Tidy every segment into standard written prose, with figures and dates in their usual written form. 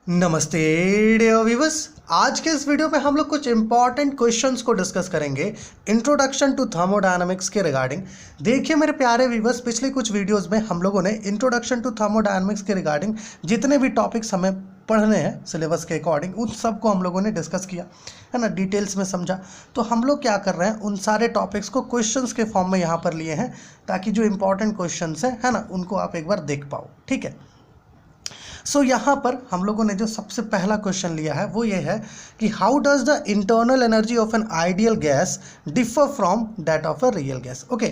नमस्ते dear viewers. आज के इस वीडियो में हम लोग कुछ इंपॉर्टेंट क्वेश्चंस को डिस्कस करेंगे इंट्रोडक्शन टू थर्मोडायनामिक्स के रिगार्डिंग। देखिए मेरे प्यारे व्यूअर्स, पिछले कुछ वीडियोस में हम लोगों ने इंट्रोडक्शन टू थर्मोडायनामिक्स के रिगार्डिंग जितने भी टॉपिक्स हमें पढ़ने हैं सिलेबस के अकॉर्डिंग उन सबको हम लोगों ने डिस्कस किया है ना, डिटेल्स में समझा। तो हम लोग क्या कर रहे हैं, उन सारे टॉपिक्स को क्वेश्चंस के फॉर्म में यहाँ पर लिए हैं ताकि जो इंपॉर्टेंट क्वेश्चंस हैं है ना, उनको आप एक बार देख पाओ। ठीक है, सो यहाँ पर हम लोगों ने जो सबसे पहला क्वेश्चन लिया है वो ये है कि how does the internal energy of an ideal gas differ from that of a real gas. Okay,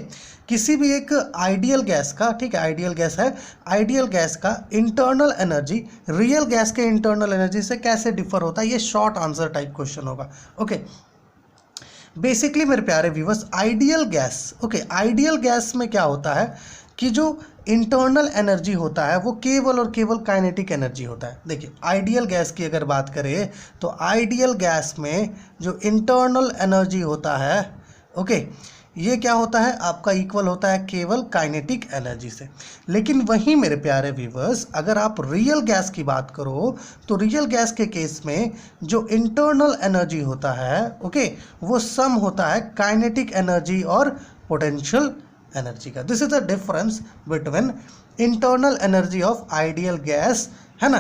किसी भी एक आइडियल गैस का, ठीक है, आइडियल गैस है, आइडियल गैस का इंटरनल एनर्जी रियल गैस के इंटरनल एनर्जी से कैसे डिफर होता है, ये शॉर्ट आंसर टाइप क्वेश्चन होगा। ओके, बेसिकली मेरे प्यारे viewers, ideal gas, okay, ideal gas में क्या होता है कि जो इंटरनल एनर्जी होता है वो केवल और केवल काइनेटिक एनर्जी होता है। देखिए आइडियल गैस की अगर बात करें तो आइडियल गैस में जो इंटरनल एनर्जी होता है, ओके, ये क्या होता है आपका, इक्वल होता है केवल काइनेटिक एनर्जी से। लेकिन वहीं मेरे प्यारे व्यूवर्स, अगर आप रियल गैस की बात करो तो रियल गैस के केस में जो इंटरनल एनर्जी होता है, ओके, वो सम होता है काइनेटिक एनर्जी और पोटेंशियल एनर्जी का। This is the difference between internal energy of ideal gas, है ना,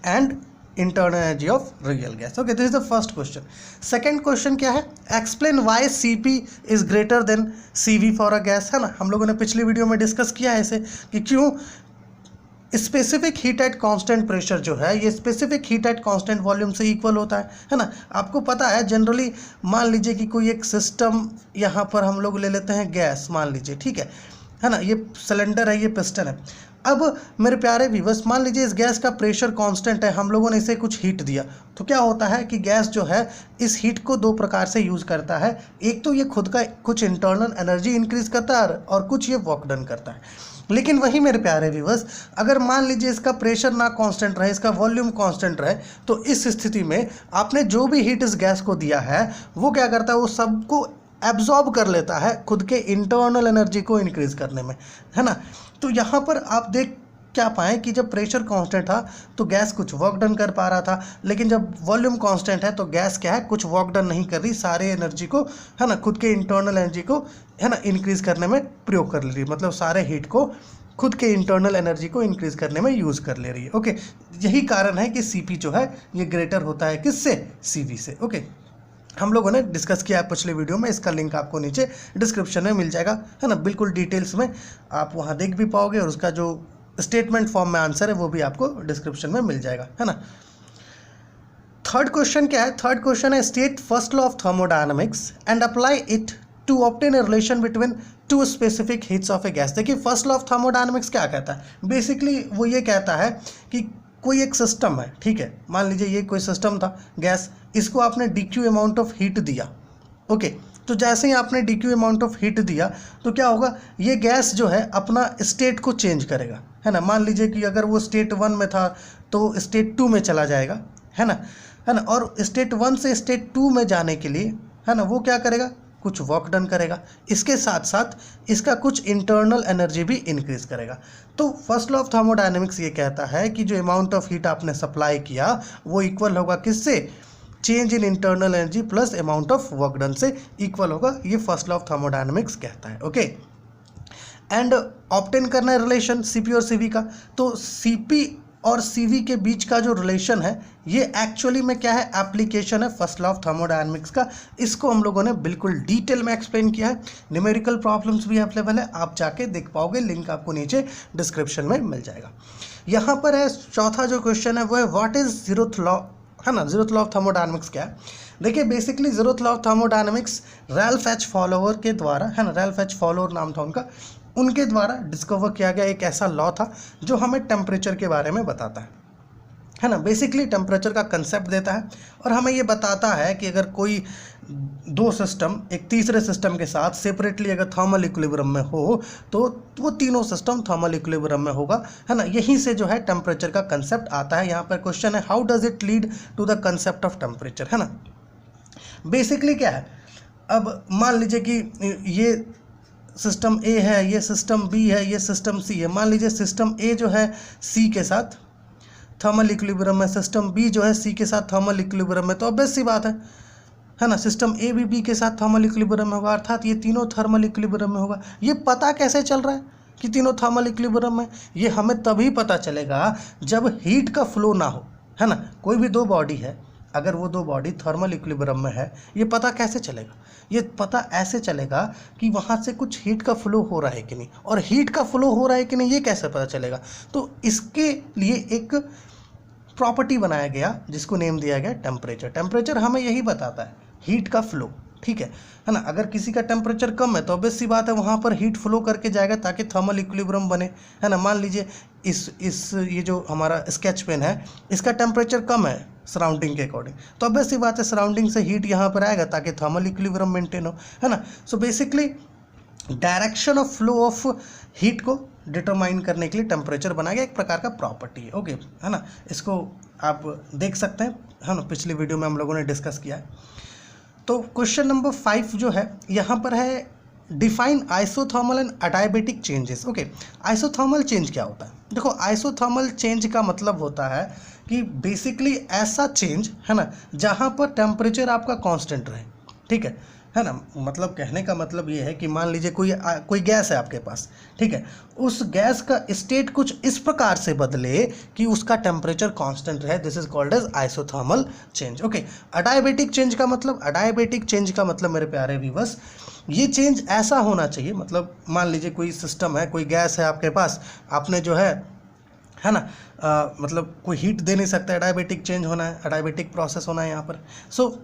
and internal energy of real gas. Okay, this is the first question. Second question क्या है, explain why Cp is greater than Cv for a gas, है ना। हम लोगों ने पिछली वीडियो में डिस्कस किया है इसे कि क्यों specific heat at constant pressure जो है ये specific heat at constant volume से इक्वल होता है ना। आपको पता है जनरली, मान लीजिए कि कोई एक सिस्टम यहाँ पर हम लोग ले लेते हैं गैस, मान लीजिए, ठीक है ना, ये सिलेंडर है, ये पिस्टन है। अब मेरे प्यारे व्यूअर्स, मान लीजिए इस गैस का प्रेशर कांस्टेंट है, हम लोगों ने इसे कुछ हीट दिया, तो क्या होता है कि गैस जो है इस हीट को दो प्रकार से यूज़ करता है। एक तो ये खुद का कुछ इंटरनल एनर्जी इंक्रीज करता है और कुछ ये वर्क डन करता है। लेकिन वही मेरे प्यारे व्यूअर्स, अगर मान लीजिए इसका प्रेशर ना कांस्टेंट रहे, इसका वॉल्यूम कांस्टेंट रहे, तो इस स्थिति में आपने जो भी हीट इस गैस को दिया है वो क्या करता है, वो सबको एब्जॉर्ब कर लेता है खुद के इंटरनल एनर्जी को इंक्रीज करने में, है ना। तो यहाँ पर आप देख क्या पाएँ कि जब प्रेशर कांस्टेंट था तो गैस कुछ वर्क डन कर पा रहा था, लेकिन जब वॉल्यूम कांस्टेंट है तो गैस क्या है, कुछ वर्क डन नहीं कर रही, सारे एनर्जी को, है ना, खुद के इंटरनल एनर्जी को, है ना, इंक्रीज करने में प्रयोग कर ले रही है, मतलब सारे हीट को खुद के इंटरनल एनर्जी को इंक्रीज करने में यूज़ कर ले रही है। ओके, यही कारण है कि Cp जो है ये ग्रेटर होता है किससे, Cv से। ओके, हम लोगों ने डिस्कस किया है पिछले वीडियो में, इसका लिंक आपको नीचे डिस्क्रिप्शन में मिल जाएगा, है ना, बिल्कुल डिटेल्स में आप वहाँ देख भी पाओगे, और उसका जो स्टेटमेंट फॉर्म में आंसर है वो भी आपको डिस्क्रिप्शन में मिल जाएगा, है ना। थर्ड क्वेश्चन क्या है, थर्ड क्वेश्चन है state first law of thermodynamics and apply it to obtain a relation between two specific heats of a gas. देखिए फर्स्ट लॉ ऑफ थर्मोडायनामिक्स क्या कहता है, बेसिकली वो ये कहता है कि कोई एक सिस्टम है, ठीक है, मान लीजिए ये कोई सिस्टम था गैस, इसको आपने dq अमाउंट ऑफ हीट दिया। ओके, तो जैसे ही आपने dq अमाउंट ऑफ हीट दिया तो क्या होगा, ये गैस जो है अपना स्टेट को चेंज करेगा, है ना। मान लीजिए कि अगर वो स्टेट 1 में था तो स्टेट 2 में चला जाएगा, है ना, और स्टेट 1 से स्टेट 2 में जाने के लिए, है ना, वो क्या करेगा, कुछ वर्क डन करेगा, इसके साथ साथ इसका कुछ इंटरनल एनर्जी भी इंक्रीज करेगा। तो फर्स्ट लॉ ऑफ थर्मोडायनेमिक्स ये कहता है कि जो अमाउंट ऑफ हीट आपने सप्लाई किया वो इक्वल होगा किससे, change in internal energy plus amount of work done से इक्वल होगा, ये फर्स्ट लॉ ऑफ थर्मोडायनेमिक्स कहता है। ओके, एंड ऑब्टेन करना है रिलेशन Cp और Cv का, तो Cp और Cv के बीच का जो रिलेशन है ये एक्चुअली में क्या है, एप्लीकेशन है फर्स्ट लॉ ऑफ थर्मोडायनामिक्स का। इसको हम लोगों ने बिल्कुल डिटेल में एक्सप्लेन किया है, न्यूमेरिकल प्रॉब्लम्स भी अवेलेबल है, आप जाके देख पाओगे, लिंक आपको नीचे डिस्क्रिप्शन में मिल जाएगा। यहाँ पर है चौथा जो क्वेश्चन है वो है व्हाट इज जीरोथ लॉ, है ना, जीरोथ लॉ ऑफ थर्मोडायनामिक्स क्या है। देखिए basically zeroth law of thermodynamics Ralph H follower के द्वारा, है ना, रैल्फ एच फॉलोवर नाम था उनका, उनके द्वारा डिस्कवर किया गया एक ऐसा लॉ था जो हमें टेम्परेचर के बारे में बताता है ना, बेसिकली टेम्परेचर का कंसेप्ट देता है और हमें ये बताता है कि अगर कोई दो सिस्टम एक तीसरे सिस्टम के साथ सेपरेटली अगर थर्मल इक्विलिब्रियम में हो तो वो तीनों सिस्टम थर्मल इक्विलिब्रियम में होगा, है ना। यहीं से जो है टेम्परेचर का कंसेप्ट आता है। यहाँ पर क्वेश्चन है how does it lead to the concept of temperature, है ना। बेसिकली क्या है, अब मान लीजिए कि ये सिस्टम ए है, ये सिस्टम बी है, ये सिस्टम सी है। मान लीजिए सिस्टम ए जो है सी के साथ थर्मल इक्विलिब्रियम में, सिस्टम बी जो है सी के साथ थर्मल इक्विलिब्रियम में, तो ऑब्वियस सी बात है ना, सिस्टम ए भी बी के साथ थर्मल इक्विलिब्रियम में होगा, अर्थात ये तीनों थर्मल इक्विलिब्रियम में होगा। ये पता कैसे चल रहा है कि तीनों थर्मल इक्विलिब्रियम में? ये हमें तभी पता चलेगा जब हीट का फ्लो ना हो, है ना। कोई भी दो बॉडी है, अगर वो दो बॉडी थर्मल इक्विलिब्रियम में है, ये पता कैसे चलेगा? ये पता ऐसे चलेगा कि वहाँ से कुछ हीट का फ्लो हो रहा है कि नहीं, और हीट का फ्लो हो रहा है कि नहीं ये कैसे पता चलेगा? तो इसके लिए एक प्रॉपर्टी बनाया गया जिसको नेम दिया गया टेम्परेचर। टेम्परेचर हमें यही बताता है हीट का फ्लो, ठीक है ना। अगर किसी का टेम्परेचर कम है तो ऑब्वियस सी बात है वहाँ पर हीट फ्लो करके जाएगा ताकि थर्मल इक्विलिब्रियम बने, है ना। मान लीजिए इस ये जो हमारा स्केच पेन है, इसका टेम्परेचर कम है सराउंडिंग के अकॉर्डिंग, तो ऑब्वियस सी बात है सराउंडिंग से हीट यहाँ पर आएगा ताकि थर्मल इक्विलिब्रियम मेंटेन हो, है ना। So basically direction of flow of heat को डिटरमाइन करने के लिए टेम्परेचर बनाया गया, एक प्रकार का प्रॉपर्टी है, ओके, है ना। इसको आप देख सकते हैं, है ना, पिछली वीडियो में हम लोगों ने डिस्कस किया है। तो क्वेश्चन नंबर 5 जो है यहाँ पर है, define isothermal and adiabatic changes. Okay, isothermal change क्या होता है? देखो, आइसोथर्मल चेंज का मतलब होता है कि बेसिकली ऐसा चेंज, है ना, जहाँ पर टेम्परेचर आपका कांस्टेंट रहे, ठीक है ना। मतलब कहने का मतलब ये है कि मान लीजिए कोई गैस है आपके पास, ठीक है, उस गैस का स्टेट कुछ इस प्रकार से बदले कि उसका टेम्परेचर कांस्टेंट रहे, this is called as isothermal change. Okay, adiabatic change का मतलब मेरे प्यारे व्यूअर्स, ये चेंज ऐसा होना चाहिए, मतलब मान लीजिए कोई सिस्टम है, कोई गैस है आपके पास, आपने जो है ना, मतलब कोई हीट दे नहीं सकता, अडायबेटिक चेंज होना है, अडायबेटिक प्रोसेस होना है यहाँ पर। सो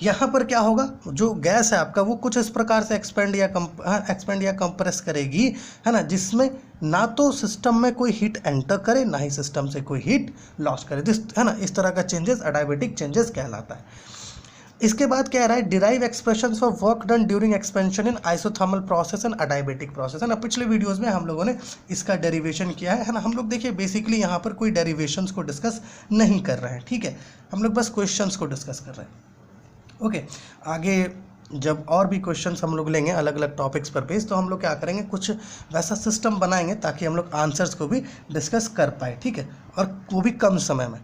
यहाँ पर क्या होगा, जो गैस है आपका वो कुछ इस प्रकार से एक्सपेंड या कंप्रेस करेगी, है ना, जिसमें ना तो सिस्टम में कोई हीट एंटर करे, ना ही सिस्टम से कोई हीट लॉस करे, है ना। इस तरह का चेंजेस अडायबेटिक चेंजेस कहलाता है। इसके बाद क्या रहा है, derive expression for work done during expansion in isothermal process and adiabatic process, है ना। पिछले वीडियोस में हम लोगों ने इसका डेरिवेशन किया है ना। हम लोग देखिए बेसिकली यहाँ पर कोई डेरिवेशंस को डिस्कस नहीं कर रहे हैं, ठीक है, हम लोग बस क्वेश्चंस को डिस्कस कर रहे हैं। ओके, आगे जब और भी क्वेश्चंस हम लोग लेंगे अलग अलग टॉपिक्स पर बेस, तो हम लोग क्या करेंगे, कुछ वैसा सिस्टम बनाएंगे ताकि हम लोग आंसर्स को भी डिस्कस कर पाए, ठीक है, और वो भी कम समय में।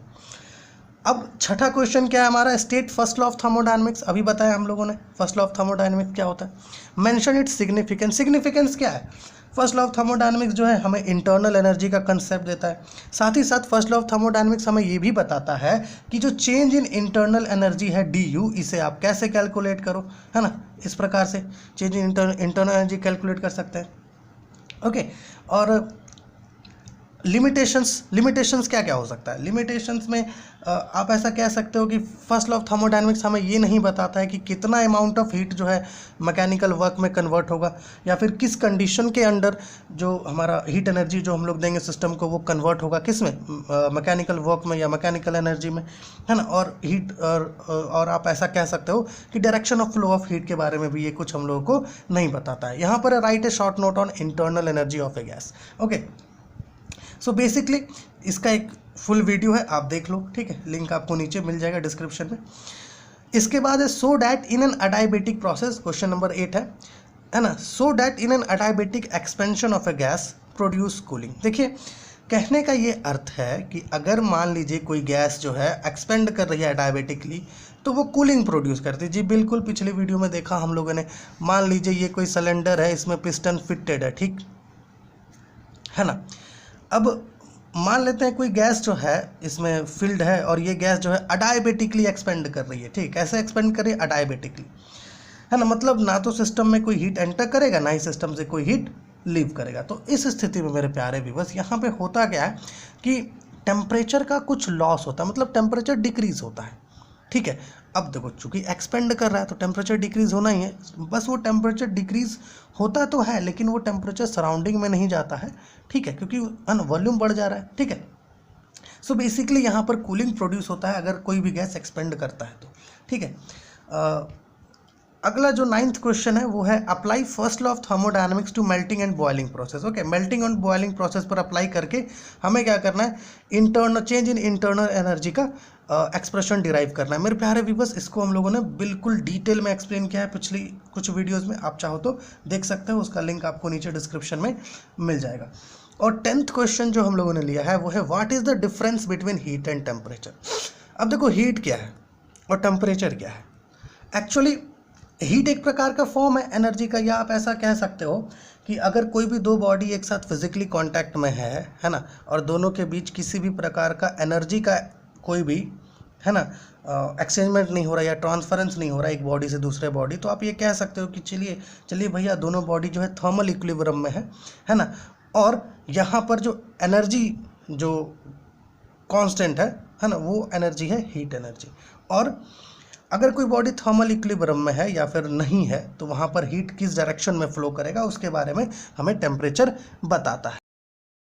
अब छठा क्वेश्चन क्या है हमारा, state first law of thermodynamics. अभी बताया हम लोगों ने फर्स्ट लॉ ऑफ थर्मोडायनेमिक्स क्या होता है, मेंशन इट्स सिग्निफिकेंस। सिग्निफिकेंस क्या है? फर्स्ट लॉ ऑफ थर्मोडायनेमिक्स जो है हमें इंटरनल एनर्जी का कंसेप्ट देता है, साथ ही साथ फर्स्ट लॉ ऑफ थर्मोडायनेमिक्स हमें ये भी बताता है कि जो चेंज इन इंटरनल एनर्जी है du, इसे आप कैसे कैलकुलेट करो, है ना। इस प्रकार से change in internal energy calculate कर सकते हैं, ओके। और लिमिटेशंस क्या क्या हो सकता है? लिमिटेशंस में आप ऐसा कह सकते हो कि फर्स्ट लॉ ऑफ थर्मोडायनेमिक्स हमें ये नहीं बताता है कि कितना अमाउंट ऑफ हीट जो है मैकेनिकल वर्क में कन्वर्ट होगा, या फिर किस कंडीशन के अंडर जो हमारा हीट एनर्जी जो हम लोग देंगे सिस्टम को वो कन्वर्ट होगा, किस में, मैकेनिकल वर्क में या मैकेनिकल एनर्जी में, है ना। और हीट और आप ऐसा कह सकते हो कि direction of flow of heat के बारे में भी ये कुछ हम लोगों को नहीं बताता है। यहाँ पर right A short note on internal energy of a gas, okay. So basically इसका एक फुल वीडियो है, आप देख लो, ठीक है, लिंक आपको नीचे मिल जाएगा डिस्क्रिप्शन में। इसके बाद है so that in an adiabatic process, question number 8 है ना। So that in an adiabatic expansion of a gas produce cooling. देखिए, कहने का ये अर्थ है कि अगर मान लीजिए कोई गैस जो है एक्सपेंड कर रही है अडायबेटिकली, तो वो कूलिंग प्रोड्यूस करती है। जी बिल्कुल, पिछले वीडियो में देखा हम लोगों ने। मान लीजिए ये कोई सिलेंडर है, इसमें पिस्टन फिटेड है, ठीक है ना। अब मान लेते हैं कोई गैस जो है इसमें फिल्ड है, और ये गैस जो है अडायबेटिकली एक्सपेंड कर रही है, ठीक। कैसे एक्सपेंड कर रही है? अडायबेटिकली, है ना। मतलब ना तो सिस्टम में कोई हीट एंटर करेगा, ना ही सिस्टम से कोई हीट लीव करेगा। तो इस स्थिति में मेरे प्यारे व्यूअर्स, यहाँ पे होता क्या है कि टेम्परेचर का कुछ लॉस होता है, मतलब टेम्परेचर डिक्रीज होता है, ठीक है। अब देखो, चूंकि एक्सपेंड कर रहा है तो टेम्परेचर डिक्रीज होना ही है, बस वो टेम्परेचर डिक्रीज होता तो है, लेकिन वो टेम्परेचर सराउंडिंग में नहीं जाता है, ठीक है, क्योंकि वॉल्यूम बढ़ जा रहा है, ठीक है। सो बेसिकली यहाँ पर कूलिंग प्रोड्यूस होता है अगर कोई भी गैस एक्सपेंड करता है तो, ठीक है। अगला जो 9th क्वेश्चन है वो है apply first law of thermodynamics to melting and boiling process. Okay, melting and boiling process पर अप्लाई करके हमें क्या करना है, internal change in internal energy का एक्सप्रेशन डिराइव करना है। मेरे प्यारे व्यूअर्स, इसको हम लोगों ने बिल्कुल डिटेल में एक्सप्लेन किया है पिछली कुछ वीडियोज़ में, आप चाहो तो देख सकते हो, उसका लिंक आपको नीचे डिस्क्रिप्शन में मिल जाएगा। और 10th क्वेश्चन जो हम लोगों ने लिया है वो है what is the difference between heat and temperature. अब देखो हीट क्या है और टेम्परेचर क्या है। एक्चुअली हीट एक प्रकार का फॉर्म है एनर्जी का, या आप ऐसा कह सकते हो कि अगर कोई भी दो बॉडी एक साथ फिजिकली कांटेक्ट में है ना, और दोनों के बीच किसी भी प्रकार का एनर्जी का कोई भी है ना एक्सचेंजमेंट नहीं हो रहा या ट्रांसफरेंस नहीं हो रहा एक बॉडी से दूसरे बॉडी, तो आप ये कह सकते हो कि चलिए भैया दोनों बॉडी जो है थर्मल इक्विलिब्रियम में है ना, और यहाँ पर जो एनर्जी जो कांस्टेंट है ना, वो एनर्जी है हीट एनर्जी। और अगर कोई बॉडी थर्मल इक्विलिब्रियम में है या फिर नहीं है तो वहाँ पर हीट किस डायरेक्शन में फ्लो करेगा उसके बारे में हमें टेम्परेचर बताता है।